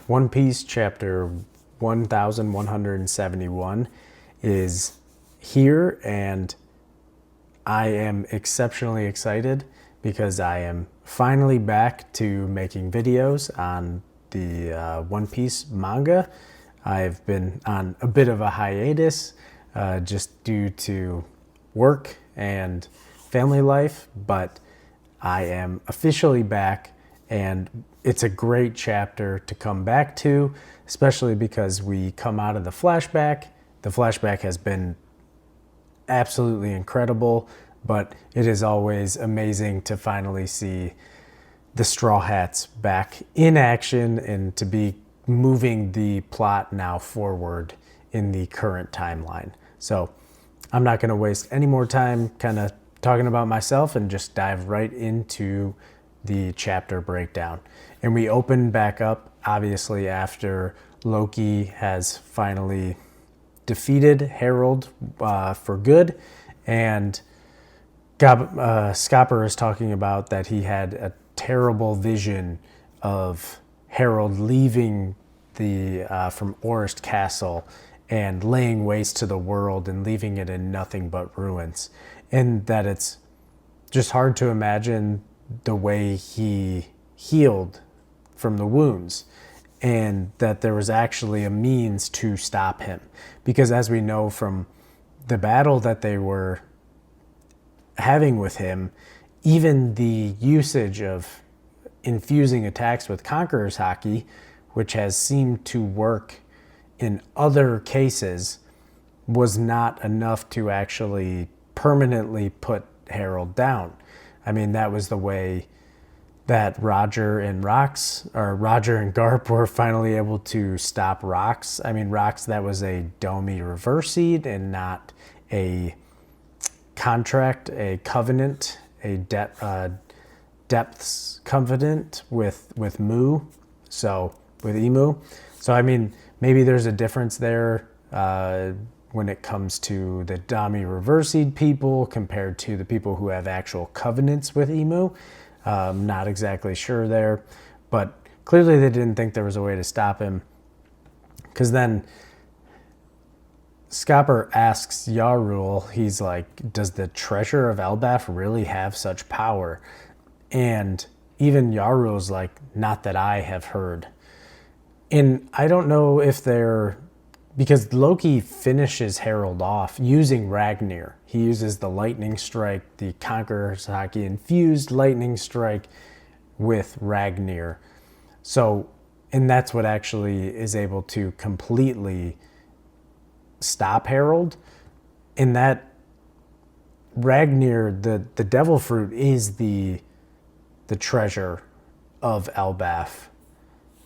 One Piece chapter 1171 is here, and I am exceptionally excited because I am finally back to making videos on the One Piece manga. I've been on a bit of a hiatus just due to work and family life, but I am officially back, and it's a great chapter to come back to, especially because we come out of the flashback. The flashback has been absolutely incredible, but it is always amazing to finally see the Straw Hats back in action and to be moving the plot now forward in the current timeline. So I'm not going to waste any more time kind of talking about myself and just dive right into the chapter breakdown. And we open back up, obviously, after Loki has finally defeated Harold for good. And Scopper is talking about that he had a terrible vision of Harold leaving from Orist Castle and laying waste to the world and leaving it in nothing but ruins. And that it's just hard to imagine the way he healed from the wounds, and that there was actually a means to stop him. Because as we know from the battle that they were having with him, even the usage of infusing attacks with Conqueror's Haki, which has seemed to work in other cases, was not enough to actually permanently put Harold down. I mean, that was the way that Roger and Garp were finally able to stop Rox. I mean, Rox, that was a Domi reversied and not a contract, a covenant, a depths covenant with Mu. So with Emu. So I mean, maybe there's a difference there when it comes to the Domi reversied people compared to the people who have actual covenants with Emu. Not exactly sure there, but clearly they didn't think there was a way to stop him. Because then Scopper asks Yarul, he's like, does the treasure of Elbaf really have such power? And even Yarul's like, not that I have heard. And I don't know if because Loki finishes Harold off using Ragnir. He uses the lightning strike, the Conqueror's Haki infused lightning strike with Ragnir. So, and that's what actually is able to completely stop Harold. And that Ragnir, the devil fruit, is the treasure of Elbaf.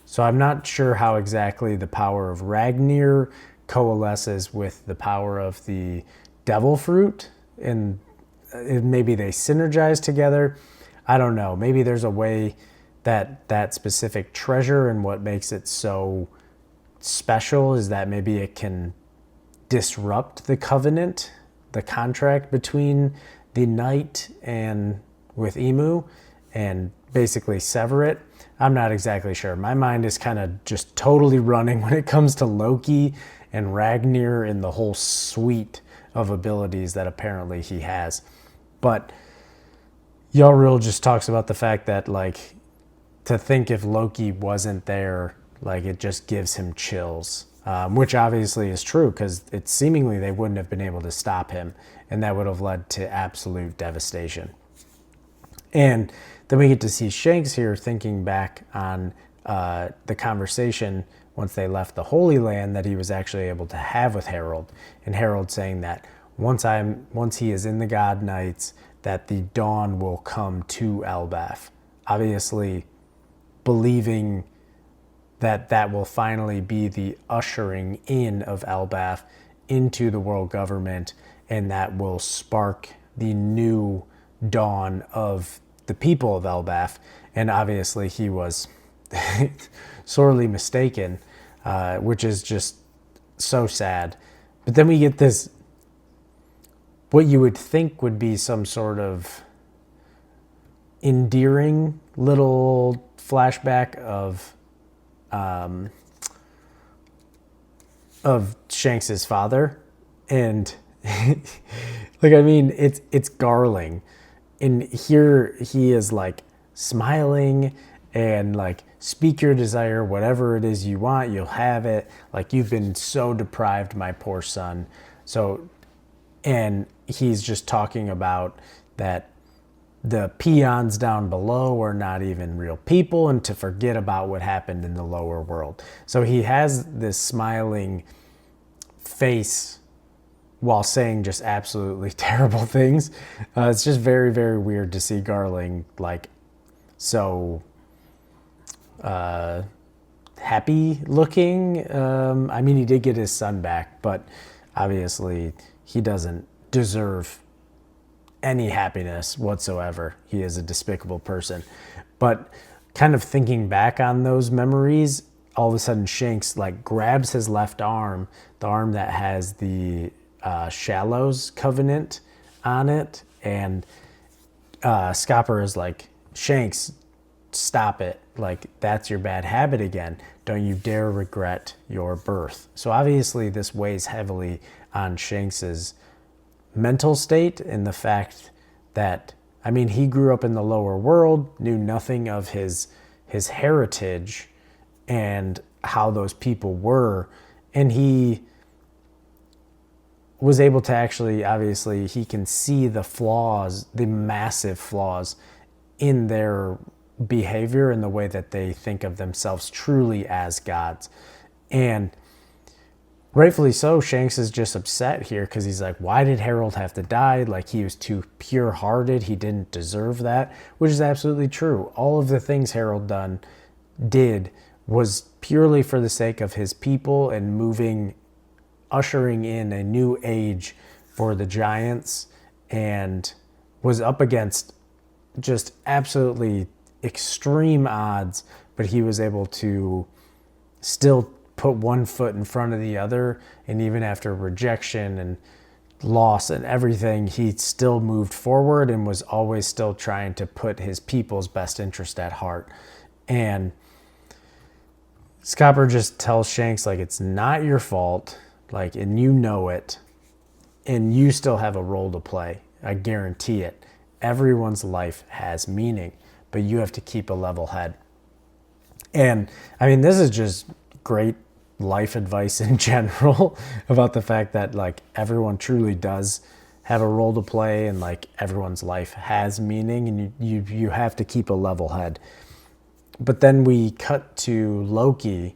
So I'm not sure how exactly the power of Ragnir coalesces with the power of the devil fruit, and maybe they synergize together. I don't know. Maybe there's a way that specific treasure, and what makes it so special is that maybe it can disrupt the covenant, the contract between the knight and with Emu, and basically sever it. I'm not exactly sure. My mind is kind of just totally running when it comes to Loki and Ragnir and the whole suite of abilities that apparently he has. But Yaril just talks about the fact that, like, to think if Loki wasn't there, like, it just gives him chills. Which obviously is true, because it's seemingly they wouldn't have been able to stop him, and that would have led to absolute devastation. And then we get to see Shanks here thinking back on the conversation once they left the Holy Land that he was actually able to have with Harold. And Harold saying that once he is in the God Knights, that the dawn will come to Elbaf. Obviously believing that will finally be the ushering in of Elbaf into the world government, and that will spark the new dawn of the people of Elbaf. And obviously he was sorely mistaken, which is just so sad. But then we get this, what you would think would be some sort of endearing little flashback of Shanks's father, and like, I mean, it's Garling, and here he is like smiling and like, speak your desire, whatever it is you want, you'll have it. Like, you've been so deprived, my poor son. So, and he's just talking about that the peons down below are not even real people, and to forget about what happened in the lower world. So he has this smiling face while saying just absolutely terrible things. It's just very, very weird to see Garling like so happy looking. I mean, he did get his son back, but obviously he doesn't deserve any happiness whatsoever. He is a despicable person. But kind of thinking back on those memories, all of a sudden Shanks like grabs his left arm, the arm that has the Shallows covenant on it, and Scopper is like, Shanks, stop it. Like, that's your bad habit again. Don't you dare regret your birth. So obviously this weighs heavily on Shanks's mental state, and the fact that, I mean, he grew up in the lower world, knew nothing of his heritage and how those people were, and he was able to actually, obviously, he can see the flaws, the massive flaws in their behavior and the way that they think of themselves truly as gods. And rightfully so, Shanks is just upset here because he's like, why did Harold have to die? Like, he was too pure-hearted. He didn't deserve that, which is absolutely true. All of the things Harold did was purely for the sake of his people and ushering in a new age for the Giants, and was up against just absolutely extreme odds, but he was able to still put one foot in front of the other, and even after rejection and loss and everything, he still moved forward and was always still trying to put his people's best interest at heart. And Scopper just tells Shanks, like, it's not your fault, like, and you know it, and you still have a role to play. I guarantee it. Everyone's life has meaning, but you have to keep a level head. And I mean, this is just great life advice in general about the fact that, like, everyone truly does have a role to play, and like, everyone's life has meaning, and you have to keep a level head. But then we cut to Loki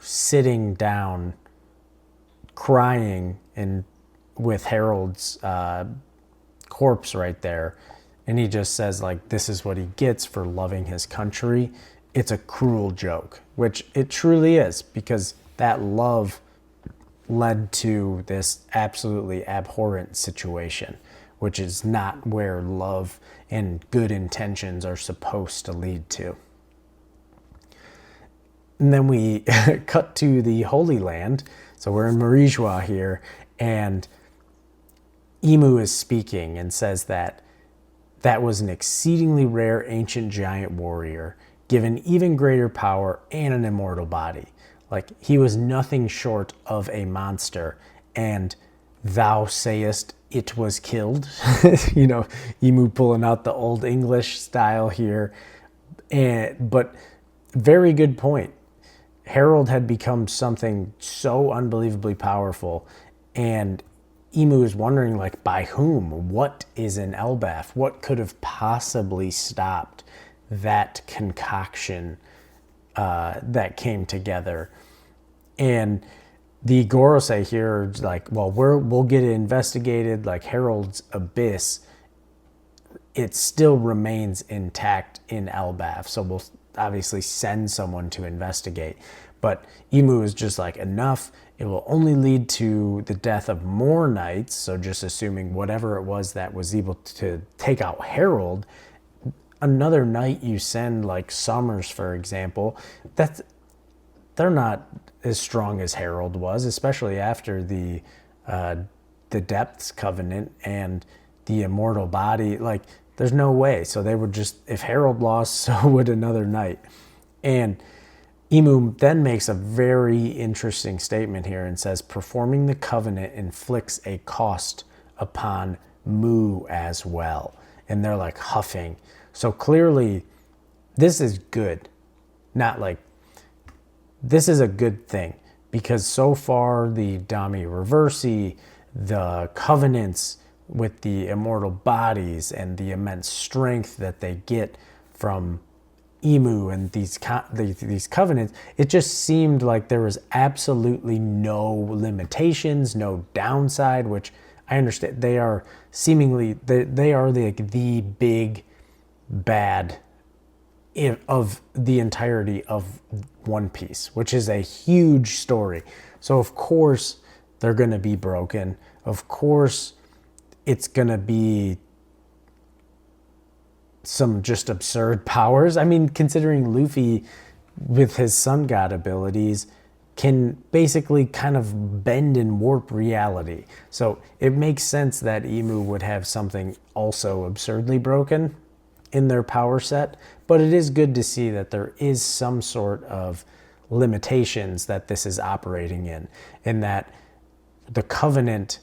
sitting down crying and with Harold's corpse right there, and he just says, like, this is what he gets for loving his country. It's a cruel joke, which it truly is, because that love led to this absolutely abhorrent situation, which is not where love and good intentions are supposed to lead to. And then we cut to the Holy Land. So we're in Marijois here, and Emu is speaking and says that was an exceedingly rare ancient giant warrior, given even greater power and an immortal body. Like, he was nothing short of a monster, and thou sayest it was killed. You know, Emu pulling out the old English style here. But very good point. Harold had become something so unbelievably powerful, and Emu is wondering, like, by whom? What is in Elbaf? What could have possibly stopped that concoction that came together? And the Gorosei here are like, well, we'll get it investigated. Like, Harold's abyss, it still remains intact in Elbaf, so we'll obviously send someone to investigate. But Emu is just like, enough. It will only lead to the death of more knights. So just assuming whatever it was that was able to take out Harold, another knight you send, like Summers, for example, they're not as strong as Harold was, especially after the Depths Covenant and the immortal body. Like, there's no way. So they would just, if Harold lost, so would another knight. And Emu then makes a very interesting statement here and says, performing the covenant inflicts a cost upon Mu as well. And they're like huffing. So clearly, this is good. Not like, this is a good thing. Because so far, the Dami Reversi, the covenants with the immortal bodies, and the immense strength that they get from Emu and these covenants, it just seemed like there was absolutely no limitations, no downside, which I understand they are seemingly, they are the big bad of the entirety of One Piece, which is a huge story. So of course they're going to be broken. Of course it's going to be some just absurd powers. I mean, considering Luffy with his sun god abilities can basically kind of bend and warp reality. So it makes sense that Emu would have something also absurdly broken in their power set, but it is good to see that there is some sort of limitations that this is operating in that the covenant,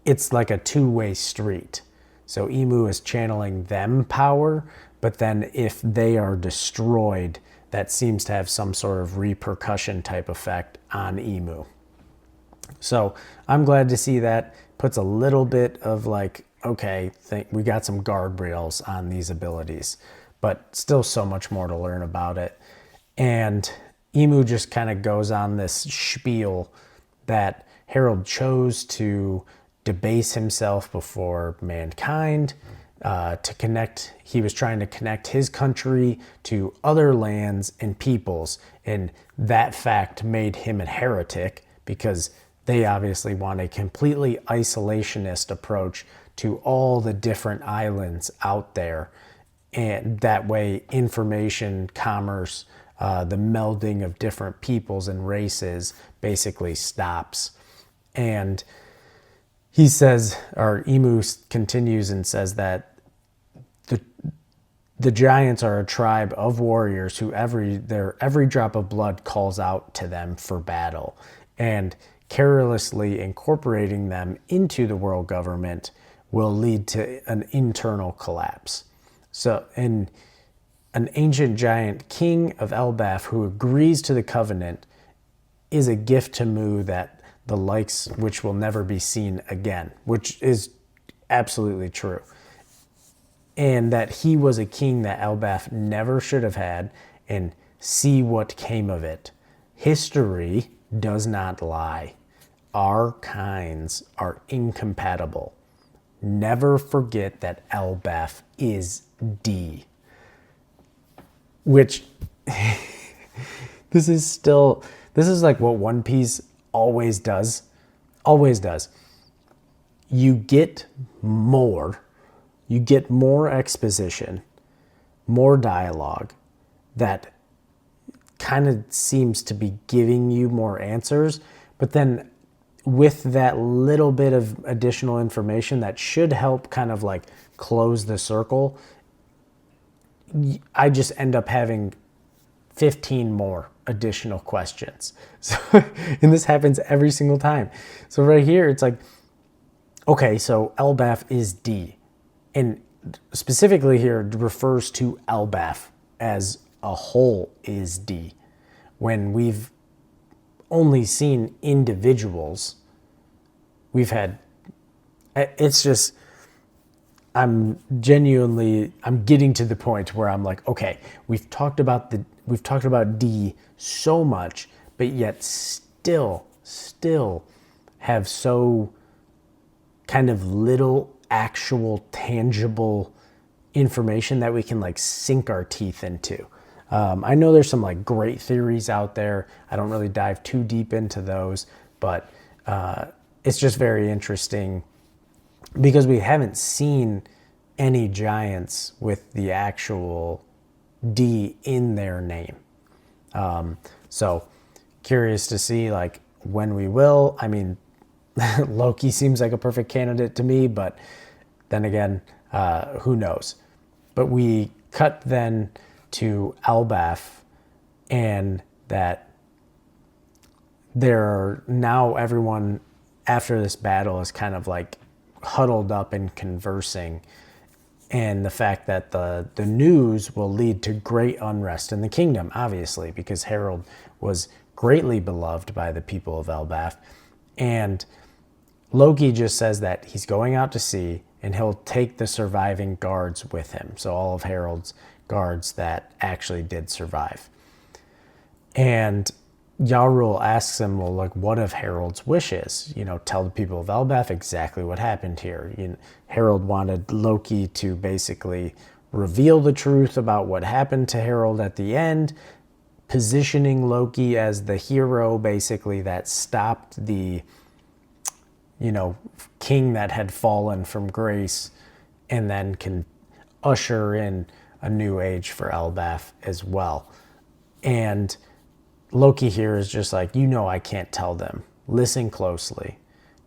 it's like a two-way street. So Emu is channeling them power, but then if they are destroyed, that seems to have some sort of repercussion type effect on Emu. So I'm glad to see that. Puts a little bit of like, okay, we got some guardrails on these abilities, but still so much more to learn about it. And Emu just kind of goes on this spiel that Harold chose to debase himself before mankind, to connect. He was trying to connect his country to other lands and peoples, and that fact made him a heretic because they obviously want a completely isolationist approach to all the different islands out there, and that way information, commerce, the melding of different peoples and races basically stops. And he says, or Emu continues and says that the giants are a tribe of warriors who every drop of blood calls out to them for battle, and carelessly incorporating them into the world government will lead to an internal collapse. So, an ancient giant king of Elbaf who agrees to the covenant is a gift to Mu that the likes which will never be seen again, which is absolutely true. And that he was a king that Elbaf never should have had, and see what came of it. History does not lie. Our kinds are incompatible. Never forget that Elbaf is D. Which, this is like what One Piece always does. Always does. You get more exposition, more dialogue that kind of seems to be giving you more answers, but then with that little bit of additional information that should help kind of like close the circle, I just end up having 15 more additional questions. So, and this happens every single time. So right here, it's like, okay, so Elbaf is D. And specifically here, it refers to Elbaf as a whole is D. When we've only seen individuals, it's just, I'm getting to the point where I'm like, okay, we've talked about D so much, but yet still have so kind of little actual tangible information that we can like sink our teeth into. I know there's some like great theories out there. I don't really dive too deep into those, but it's just very interesting because we haven't seen any giants with the actual D in their name. So curious to see like when we will. I mean, Loki seems like a perfect candidate to me, but then again, who knows? But we cut then to Elbaf, and that there are now everyone after this battle is kind of like huddled up and conversing, and the fact that the news will lead to great unrest in the kingdom, obviously, because Harold was greatly beloved by the people of Elbaf. And Loki just says that he's going out to sea and he'll take the surviving guards with him. So all of Harold's guards that actually did survive. And Jarl asks him, well, like, what of Harold's wishes? Tell the people of Elbaf exactly what happened here. Harold wanted Loki to basically reveal the truth about what happened to Harold at the end, positioning Loki as the hero, basically, that stopped the, king that had fallen from grace, and then can usher in a new age for Elbaf as well. And Loki here is just like, I can't tell them. Listen closely.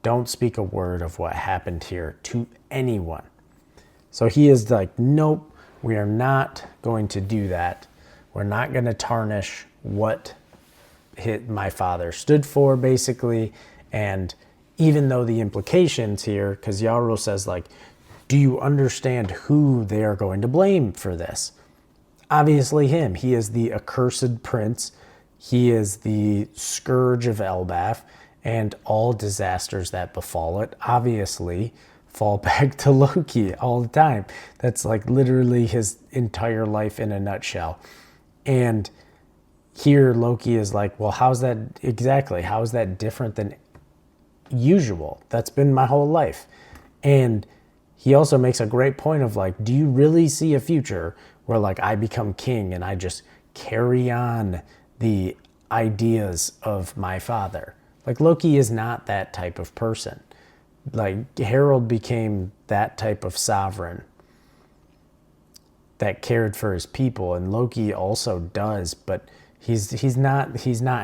Don't speak a word of what happened here to anyone. So he is like, nope, we are not going to do that. We're not going to tarnish what my father stood for, basically. And even though the implications here, because Jarl says, like, do you understand who they are going to blame for this? Obviously him. He is the accursed prince. He is the scourge of Elbaf, and all disasters that befall it obviously fall back to Loki all the time. That's like literally his entire life in a nutshell. And here Loki is like, well, how's that exactly? How is that different than usual? That's been my whole life. And he also makes a great point of like, do you really see a future where like I become king and I just carry on the ideas of my father? Like, Loki is not that type of person. Like, Harold became that type of sovereign that cared for his people, and Loki also does, but he's not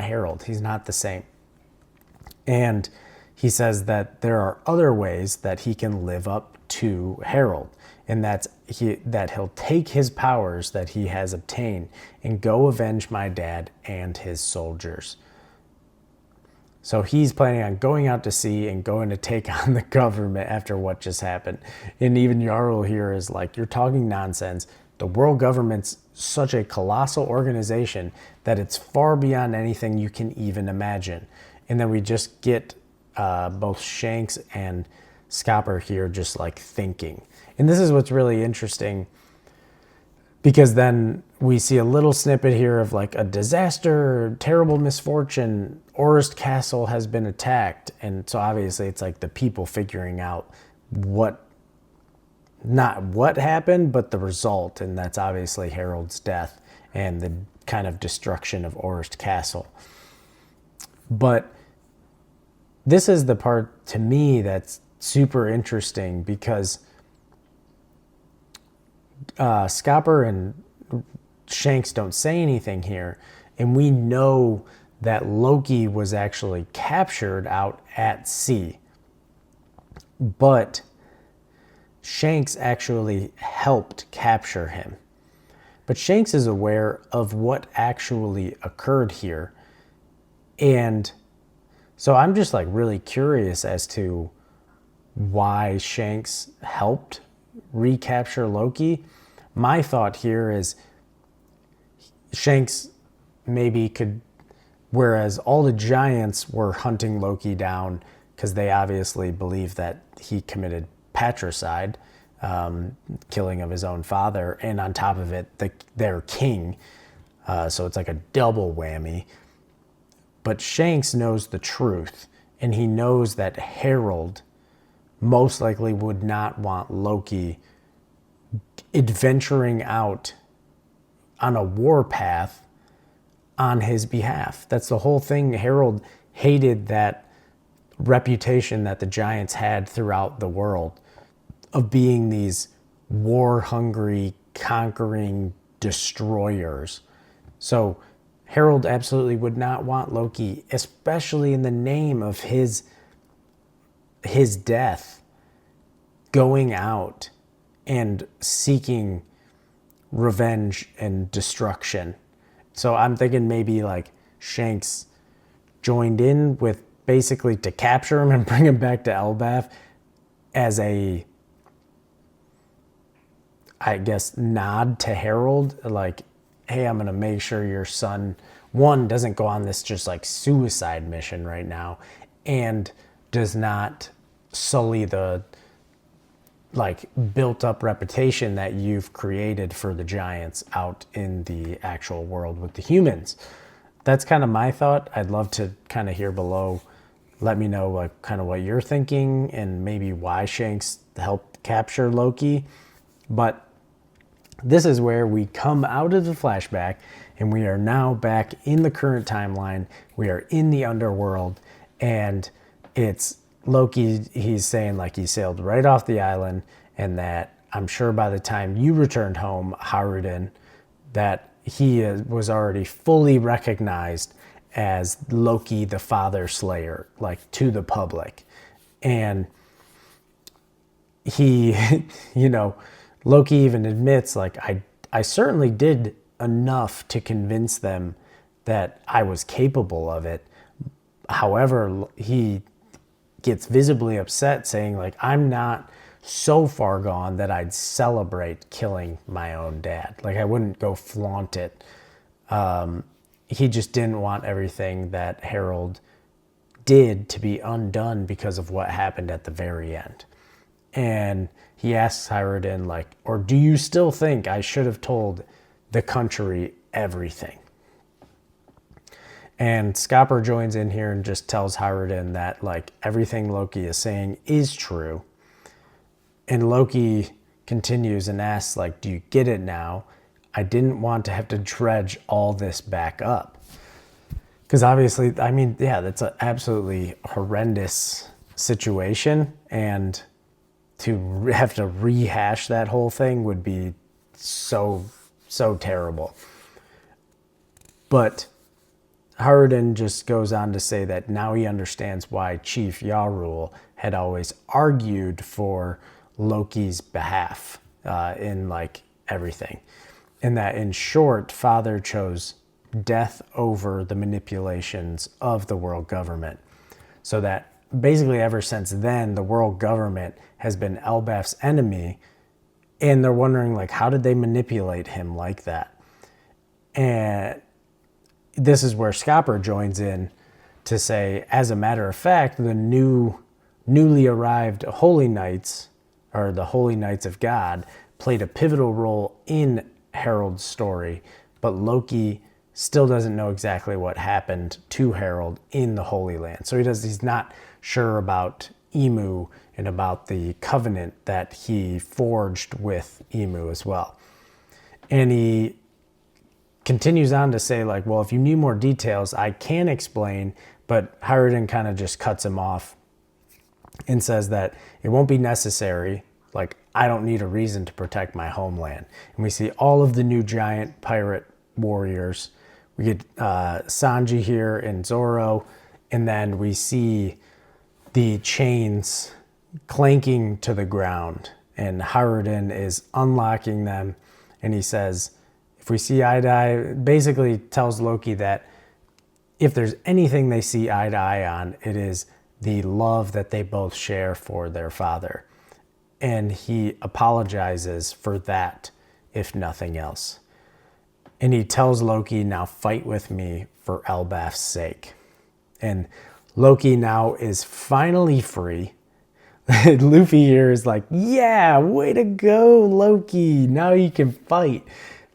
Harold. He's not the same. And he says that there are other ways that he can live up to Harold, and that he'll take his powers that he has obtained and go avenge my dad and his soldiers. So he's planning on going out to sea and going to take on the government after what just happened. And even Jarl here is like, you're talking nonsense. The world government's such a colossal organization that it's far beyond anything you can even imagine. And then we just get both Shanks and Skapar here just like thinking. And this is what's really interesting, because then we see a little snippet here of like a disaster, terrible misfortune, Orist Castle has been attacked. And so obviously it's like the people figuring out not what happened, but the result. And that's obviously Harold's death and the kind of destruction of Orist Castle. But this is the part to me that's super interesting, because Skapar and Shanks don't say anything here, and we know that Loki was actually captured out at sea. But Shanks actually helped capture him. But Shanks is aware of what actually occurred here. And so I'm just like really curious as to why Shanks helped recapture Loki. My thought here is Shanks maybe could, whereas all the giants were hunting Loki down because they obviously believe that he committed patricide, killing of his own father, and on top of it, their king. So it's like a double whammy. But Shanks knows the truth, and he knows that Harold most likely would not want Loki adventuring out on a warpath on his behalf. That's the whole thing. Harold hated that reputation that the giants had throughout the world of being these war-hungry, conquering destroyers. So Harold absolutely would not want Loki, especially in the name of his death, going out and seeking revenge and destruction. So I'm thinking maybe like Shanks joined in with basically to capture him and bring him back to Elbaf as a, I guess, nod to Harold, like, hey, I'm going to make sure your son, one, doesn't go on this just like suicide mission right now, and does not sully the like built up reputation that you've created for the Giants out in the actual world with the humans. That's kind of my thought. I'd love to kind of hear below. Let me know like kind of what you're thinking and maybe why Shanks helped capture Loki. But this is where we come out of the flashback and we are now back in the current timeline. We are in the underworld, and it's Loki. He's saying like he sailed right off the island, and that I'm sure by the time you returned home, Haruden, that he was already fully recognized as Loki, the Father Slayer, like to the public. And he, Loki even admits, like, I certainly did enough to convince them that I was capable of it. However, he gets visibly upset, saying, like, I'm not so far gone that I'd celebrate killing my own dad. Like, I wouldn't go flaunt it. He just didn't want everything that Harold did to be undone because of what happened at the very end. And he asks Haruden, like, or do you still think I should have told the country everything? And Scopper joins in here and just tells Haruden that, like, everything Loki is saying is true. And Loki continues and asks, like, do you get it now? I didn't want to have to dredge all this back up. Because obviously, I mean, yeah, that's an absolutely horrendous situation. And to have to rehash that whole thing would be so terrible. But Haruden just goes on to say that now he understands why Chief Yarul had always argued for Loki's behalf in like everything. And that in short, Father chose death over the manipulations of the world government. So that basically ever since then, the world government has been Elbaf's enemy, and they're wondering, like, how did they manipulate him like that? And this is where Scopper joins in to say, as a matter of fact, the newly arrived Holy Knights, or the Holy Knights of God, played a pivotal role in Harold's story, but Loki still doesn't know exactly what happened to Harold in the Holy Land. So he's not sure about Emu and about the covenant that he forged with Emu as well. And he continues on to say, like, well, if you need more details, I can explain, but Haruden kind of just cuts him off and says that it won't be necessary. Like, I don't need a reason to protect my homeland. And we see all of the new giant pirate warriors. We get Sanji here and Zoro, and then we see the chains clanking to the ground, and Haruden is unlocking them, and he says, if we see eye to eye, basically tells Loki that if there's anything they see eye to eye on, it is the love that they both share for their father. And he apologizes for that, if nothing else. And he tells Loki, now fight with me for Elbaf's sake. And Loki now is finally free. Luffy here is like, yeah, way to go, Loki. Now you can fight.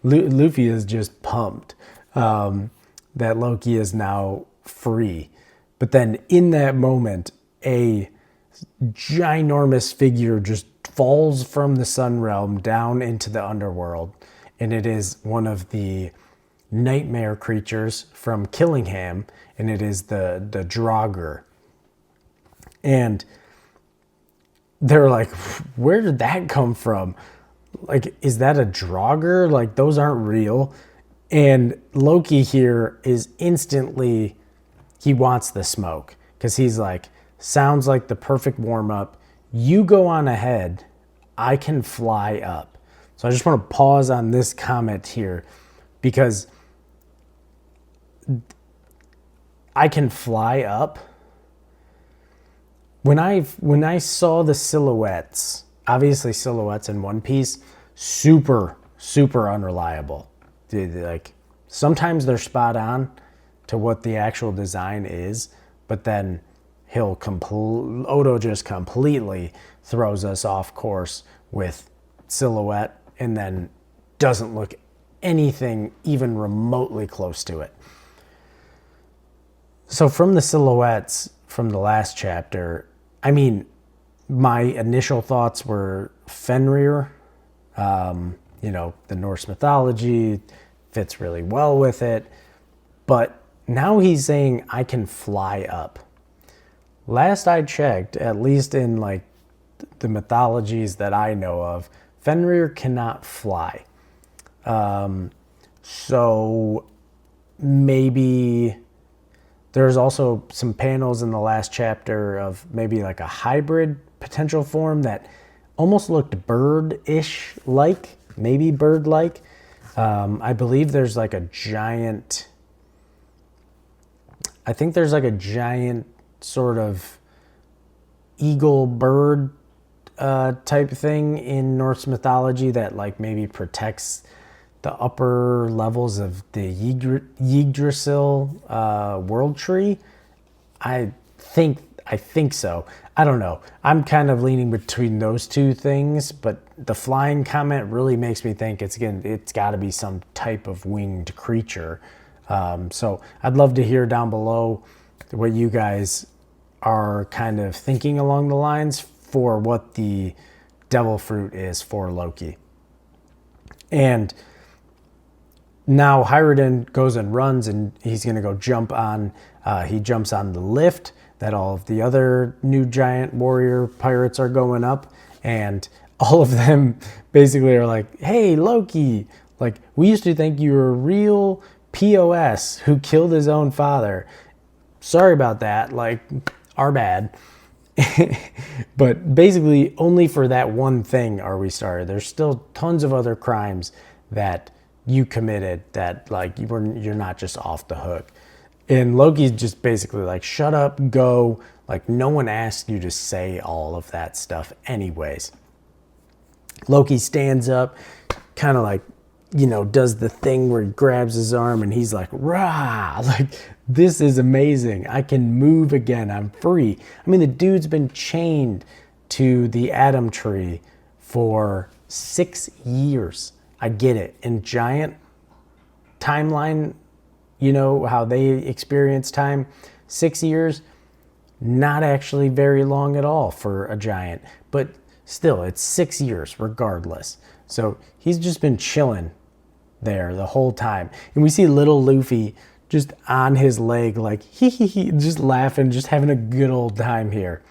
Luffy is just pumped that Loki is now free. But then in that moment, a ginormous figure just falls from the Sun Realm down into the underworld. And it is one of the nightmare creatures from Killingham, and it is the Draugr. And they're like, where did that come from? Like, is that a Draugr? Like, those aren't real. And Loki here is instantly, he wants the smoke, because he's like, sounds like the perfect warm-up. You go on ahead. I can fly up. So I just want to pause on this comment here, because I can fly up. When I saw the silhouettes, obviously silhouettes in One Piece, super unreliable. Like sometimes they're spot on to what the actual design is, but then Oda just completely throws us off course with silhouette and then doesn't look anything even remotely close to it. So from the silhouettes from the last chapter, I mean, my initial thoughts were Fenrir. The Norse mythology fits really well with it. But now he's saying I can fly up. Last I checked, at least in like the mythologies that I know of, Fenrir cannot fly. So maybe there's also some panels in the last chapter of maybe like a hybrid potential form that almost looked bird-ish like, maybe bird-like. I believe there's like a giant, I think there's like a giant sort of eagle bird type thing in Norse mythology that like maybe protects the upper levels of the Yggdrasil world tree. I think so. I don't know. I'm kind of leaning between those two things, but the flying comment really makes me think it's got to be some type of winged creature. So I'd love to hear down below what you guys are kind of thinking along the lines for what the devil fruit is for Loki. And now Hyrule goes and runs, and he's going to go jump on, he jumps on the lift that all of the other new giant warrior pirates are going up, and all of them basically are like, hey, Loki, like, we used to think you were a real POS who killed his own father. Sorry about that, like, our bad. But basically, only for that one thing are we sorry. There's still tons of other crimes that you committed that, like, you're not just off the hook. And Loki's just basically like, shut up, go. Like, no one asked you to say all of that stuff anyways. Loki stands up, kind of like, does the thing where he grabs his arm and he's like, rah, like, this is amazing. I can move again. I'm free. I mean, the dude's been chained to the Atom Tree for 6 years. I get it. In giant timeline, how they experience time, 6 years, not actually very long at all for a giant, but still, it's 6 years regardless. So he's just been chilling there the whole time. And we see little Luffy just on his leg, like, he, just laughing, just having a good old time here.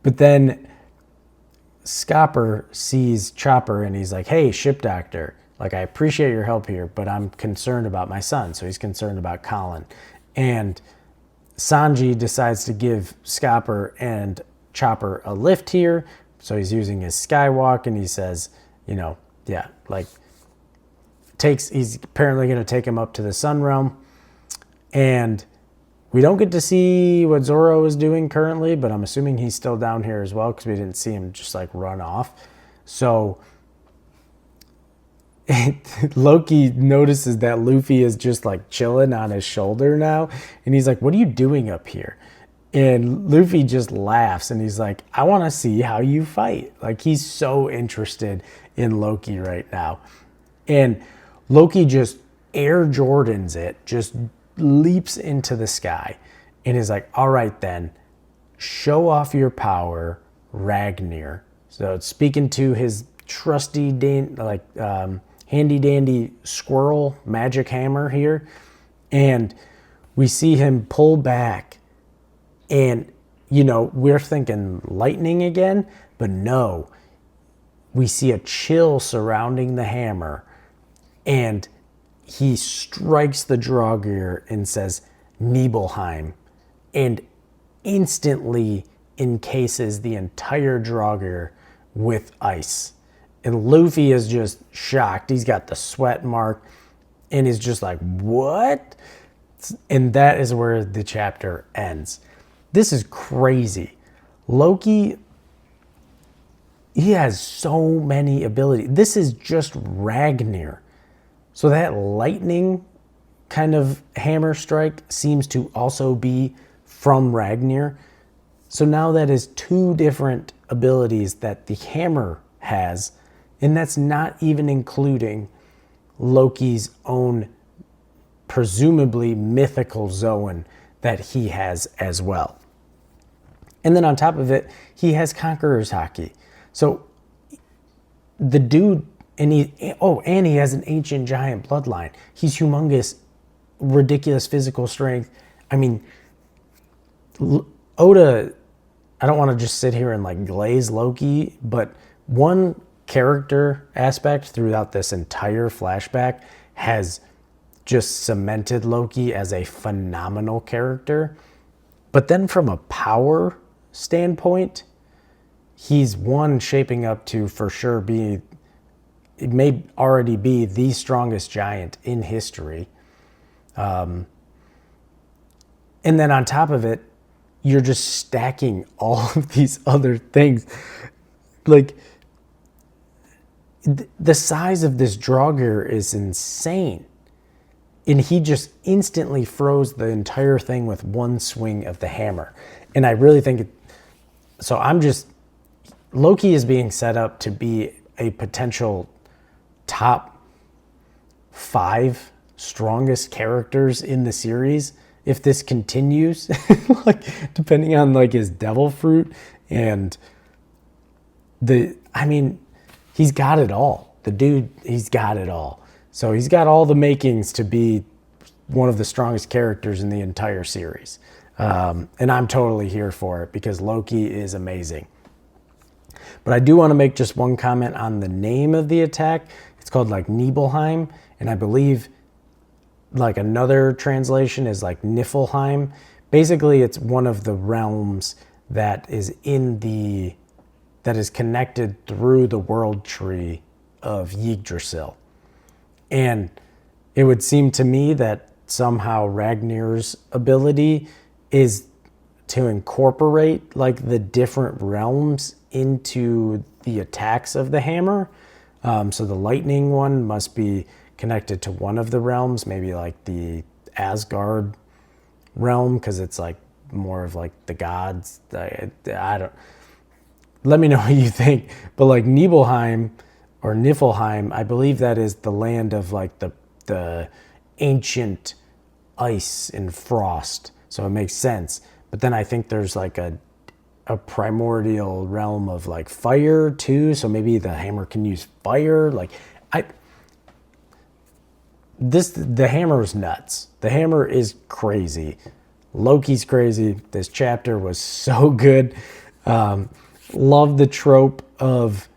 But then Scopper sees Chopper and he's like, hey, ship doctor, like, I appreciate your help here, but I'm concerned about my son. So he's concerned about Colin. And Sanji decides to give Scopper and Chopper a lift here. So he's using his skywalk, and he says, he's apparently going to take him up to the Sun Realm. And we don't get to see what Zoro is doing currently, but I'm assuming he's still down here as well, because we didn't see him just like run off. So Loki notices that Luffy is just like chilling on his shoulder now. And he's like, what are you doing up here? And Luffy just laughs, and he's like, I want to see how you fight. Like, he's so interested in Loki right now. And Loki just Air Jordans it, just leaps into the sky, and is like, all right then, show off your power, Ragnir. So it's speaking to his trusty, handy dandy squirrel magic hammer here. And we see him pull back, and, we're thinking lightning again, but no, we see a chill surrounding the hammer, and he strikes the Draugr and says, Nibelheim, and instantly encases the entire Draugr with ice. And Luffy is just shocked. He's got the sweat mark and is just like, what? And that is where the chapter ends. This is crazy. Loki, he has so many abilities. This is just Ragnir. So that lightning kind of hammer strike seems to also be from Ragnir. So now that is two different abilities that the hammer has, and that's not even including Loki's own presumably mythical Zoan that he has as well. And then on top of it, he has Conqueror's Haki. So the dude, and he has an ancient giant bloodline. He's humongous, ridiculous physical strength. I mean, Oda, I don't want to just sit here and like glaze Loki, but one character aspect throughout this entire flashback has just cemented Loki as a phenomenal character. But then from a power standpoint, he's one shaping up to for sure be, it may already be the strongest giant in history. And then on top of it, you're just stacking all of these other things. Like, the size of this Draugr is insane. And he just instantly froze the entire thing with one swing of the hammer. And I really think Loki is being set up to be a potential top 5 strongest characters in the series if this continues. Like, depending on like his devil fruit and he's got it all. The dude, he's got it all. So he's got all the makings to be one of the strongest characters in the entire series. And I'm totally here for it because Loki is amazing. But I do want to make just one comment on the name of the attack. It's called like Nibelheim, and I believe like another translation is like Niflheim. Basically, it's one of the realms that is connected through the world tree of Yggdrasil. And it would seem to me that somehow Ragnir's ability is to incorporate like the different realms into the attacks of the hammer. So the lightning one must be connected to one of the realms, maybe like the Asgard realm, because it's like more of like the gods. I don't. Let me know what you think. But like Nibelheim or Niflheim, I believe that is the land of like the ancient ice and frost. So it makes sense. But then I think there's like a primordial realm of like fire too. So maybe the hammer can use fire. Like the hammer is nuts. The hammer is crazy. Loki's crazy. This chapter was so good. Love the trope of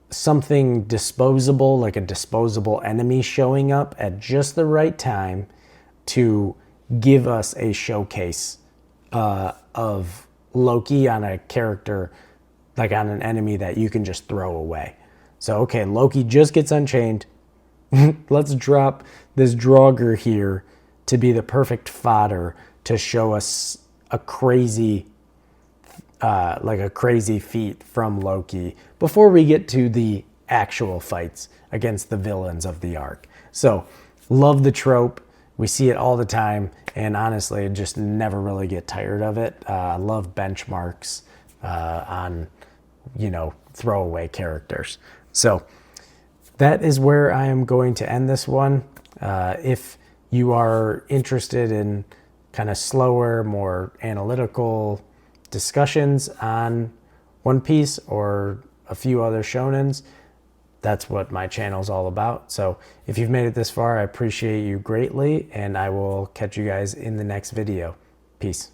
something disposable, like a disposable enemy showing up at just the right time to give us a showcase of Loki on a character, like on an enemy that you can just throw away. So, okay, Loki just gets unchained. Let's drop this Draugr here to be the perfect fodder to show us a crazy feat from Loki before we get to the actual fights against the villains of the arc. So, love the trope. We see it all the time, and honestly, just never really get tired of it. I love benchmarks on, throwaway characters. So, that is where I am going to end this one. If you are interested in kind of slower, more analytical discussions on One Piece or a few other shonens, that's what my channel is all about. So if you've made it this far, I appreciate you greatly, and I will catch you guys in the next video. Peace.